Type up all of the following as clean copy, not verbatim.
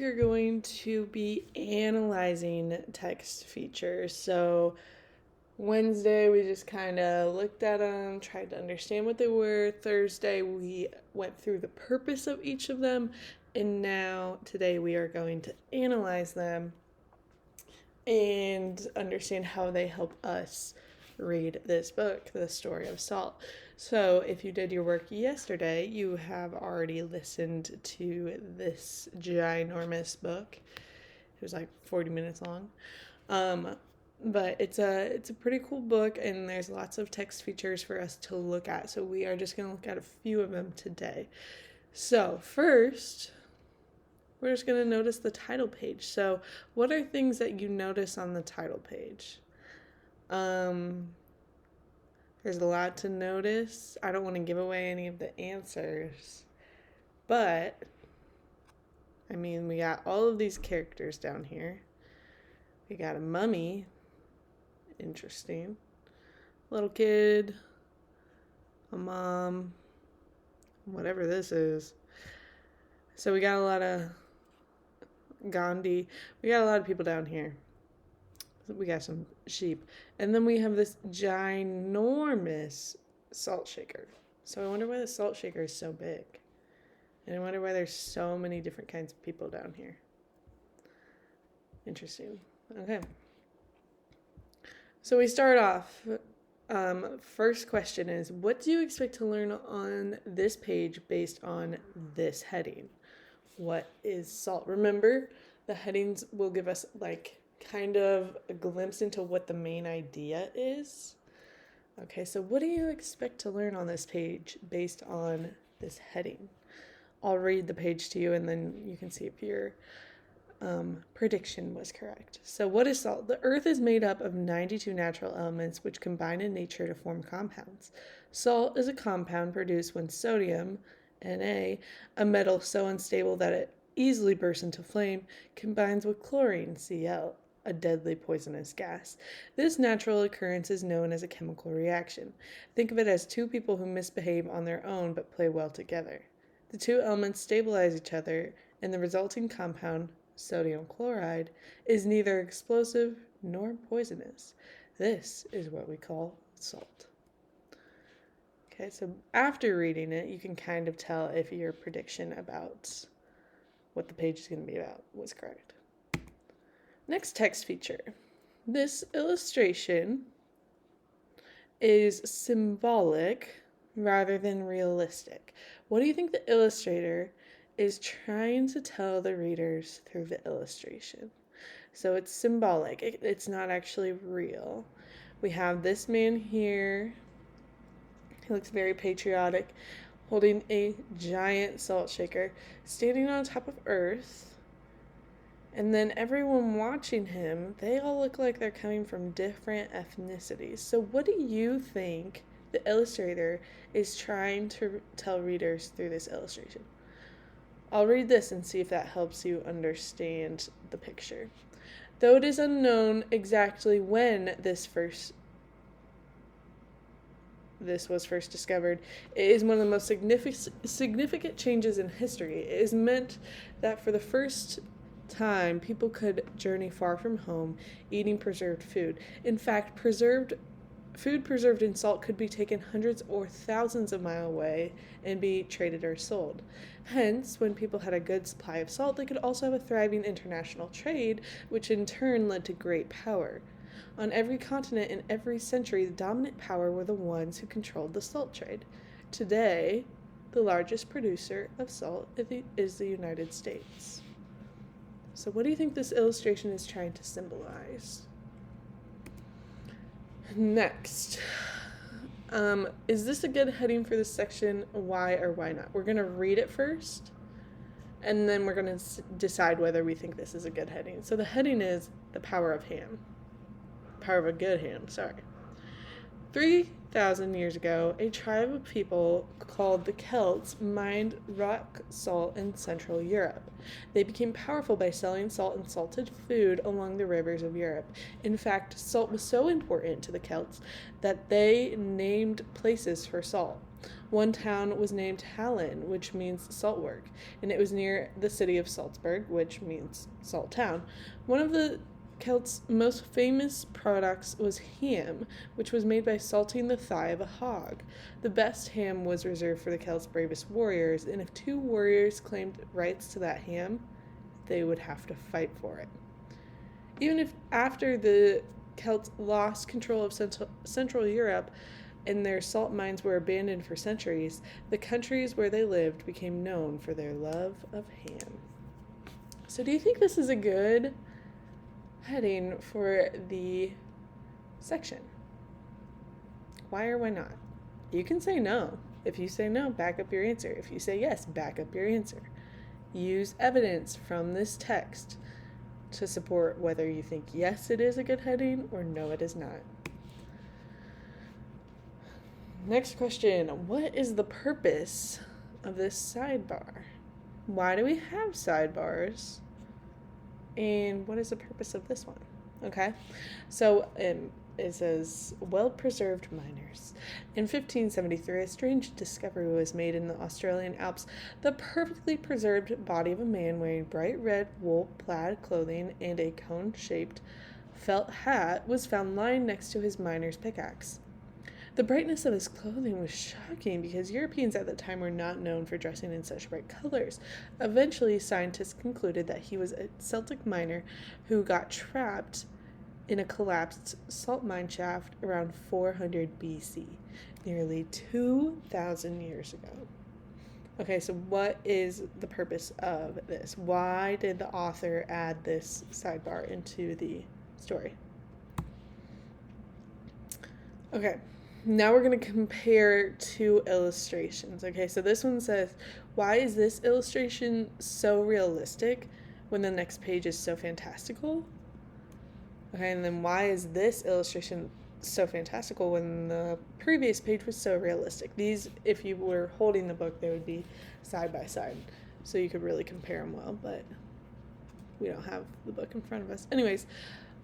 we are going to be analyzing text features. So Wednesday, we just kind of looked at them, tried to understand what they were. Thursday, we went through the purpose of each of them. And now, today, we are going to analyze them and understand how they help us read this book, The Story of Salt. So, if you did your work yesterday, you have already listened to this ginormous book. It was like 40 minutes long. But it's a pretty cool book, and there's lots of text features for us to look at. So we are just going to look at a few of them today. So first, we're just going to notice the title page. So what are things that you notice on the title page? There's a lot to notice. I don't want to give away any of the answers, but I mean, we got all of these characters down here. We got a mummy. Interesting. Little kid. A mom. Whatever this is. So we got a lot of Gandhi. We got a lot of people down here. We got some sheep. And then we have this ginormous salt shaker. So I wonder why the salt shaker is so big. And I wonder why there's so many different kinds of people down here. Interesting. Okay. So we start off. First question is, what do you expect to learn on this page based on this heading? What is salt? Remember, the headings will give us kind of a glimpse into what the main idea is. Okay, so what do you expect to learn on this page based on this heading? I'll read the page to you, and then you can see if your prediction was correct. So what is salt? The earth is made up of 92 natural elements which combine in nature to form compounds. Salt is a compound produced when sodium, Na, a metal so unstable that it easily bursts into flame, combines with chlorine, Cl, a deadly poisonous gas. This natural occurrence is known as a chemical reaction. Think of it as two people who misbehave on their own but play well together. The two elements stabilize each other, and the resulting compound, sodium chloride, is neither explosive nor poisonous. This is what we call salt. Okay, so after reading it, you can kind of tell if your prediction about what the page is going to be about was correct. Next text feature. This illustration is symbolic rather than realistic. What do you think the illustrator is trying to tell the readers through the illustration? So it's symbolic. It's not actually real. We have this man here. He looks very patriotic, holding a giant salt shaker, standing on top of earth. And then everyone watching him, they all look like they're coming from different ethnicities. So what do you think the illustrator is trying to tell readers through this illustration? I'll read this and see if that helps you understand the picture. Though it is unknown exactly when this was first discovered, it is one of the most significant changes in history. It is meant that for the first time, people could journey far from home, eating preserved food. In fact, food preserved in salt could be taken hundreds or thousands of miles away and be traded or sold. Hence, when people had a good supply of salt, they could also have a thriving international trade, which in turn led to great power. On every continent in every century, the dominant power were the ones who controlled the salt trade. Today, the largest producer of salt is the United States. So what do you think this illustration is trying to symbolize? Next, is this a good heading for this section? Why or why not? We're going to read it first, and then we're going to decide whether we think this is a good heading. So the heading is the power of ham. Power of a good ham, sorry. 3,000 years ago, a tribe of people called the Celts mined rock salt in Central Europe. They became powerful by selling salt and salted food along the rivers of Europe. In fact, salt was so important to the Celts that they named places for salt. One town was named Hallen, which means salt work, and it was near the city of Salzburg, which means salt town. One of the Celts' most famous products was ham, which was made by salting the thigh of a hog. The best ham was reserved for the Celts' bravest warriors, and if 2 warriors claimed rights to that ham, they would have to fight for it. Even if after the Celts lost control of Central Europe and their salt mines were abandoned for centuries, the countries where they lived became known for their love of ham. So do you think this is a good heading for the section? Why or why not? You can say no. If you say no, back up your answer. If you say yes, back up your answer. Use evidence from this text to support whether you think yes, it is a good heading or no, it is not. Next question. What is the purpose of this sidebar? Why do we have sidebars? And what is the purpose of this one? Okay, so it says, well-preserved miners. In 1573, a strange discovery was made in the Australian Alps. The perfectly preserved body of a man wearing bright red wool-plaid clothing and a cone-shaped felt hat was found lying next to his miner's pickaxe. The brightness of his clothing was shocking because Europeans at the time were not known for dressing in such bright colors. Eventually, scientists concluded that he was a Celtic miner who got trapped in a collapsed salt mine shaft around 400 BC, nearly 2,000 years ago. Okay, so what is the purpose of this? Why did the author add this sidebar into the story? Okay, now we're going to compare 2 illustrations. Okay, so this one says, why is this illustration so realistic when the next page is so fantastical? Okay, and then why is this illustration so fantastical when the previous page was so realistic? These, if you were holding the book, they would be side by side, so you could really compare them well, but we don't have the book in front of us. Anyways,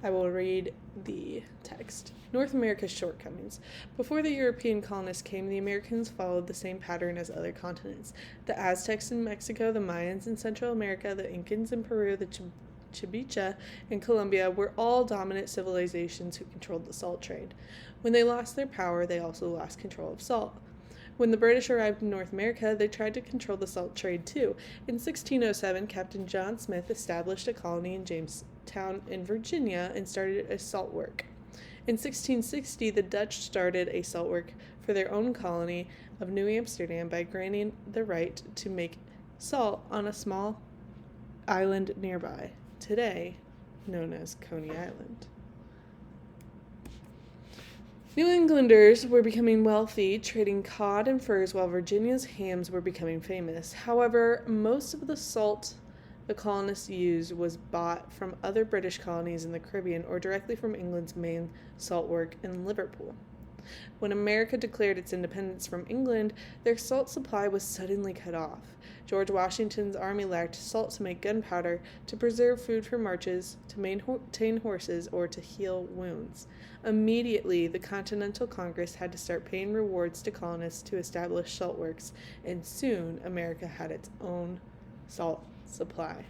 I will read the text. North America's shortcomings. Before the European colonists came, the Americans followed the same pattern as other continents. The Aztecs in Mexico, the Mayans in Central America, the Incans in Peru, the Chibicha in Colombia were all dominant civilizations who controlled the salt trade. When they lost their power, they also lost control of salt. When the British arrived in North America, they tried to control the salt trade too. In 1607, Captain John Smith established a colony in Jamestown in Virginia and started a salt work. In 1660, the Dutch started a salt work for their own colony of New Amsterdam by granting the right to make salt on a small island nearby, today known as Coney Island. New Englanders were becoming wealthy, trading cod and furs, while Virginia's hams were becoming famous. However, most of the salt the colonists used was bought from other British colonies in the Caribbean or directly from England's main salt work in Liverpool. When America declared its independence from England, their salt supply was suddenly cut off. George Washington's army lacked salt to make gunpowder, to preserve food for marches, to maintain horses, or to heal wounds. Immediately, the Continental Congress had to start paying rewards to colonists to establish salt works, and soon America had its own salt supply.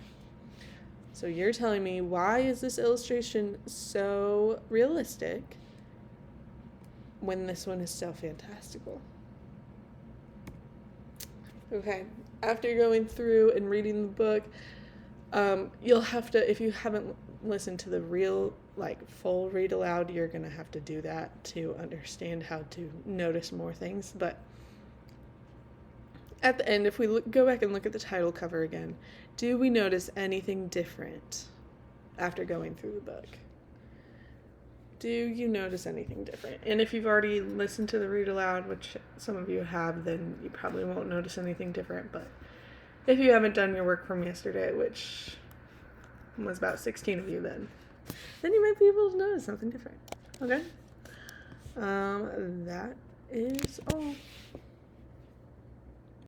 So you're telling me, why is this illustration so realistic when this one is so fantastical? Okay, after going through and reading the book, you'll have to, if you haven't listened to the real, full read aloud, you're going to have to do that to understand how to notice more things. But at the end, if we go back and look at the title cover again, do we notice anything different after going through the book? Do you notice anything different? And if you've already listened to the read aloud, which some of you have, then you probably won't notice anything different. But if you haven't done your work from yesterday, which was about 16 of you then you might be able to notice something different. Okay? That is all.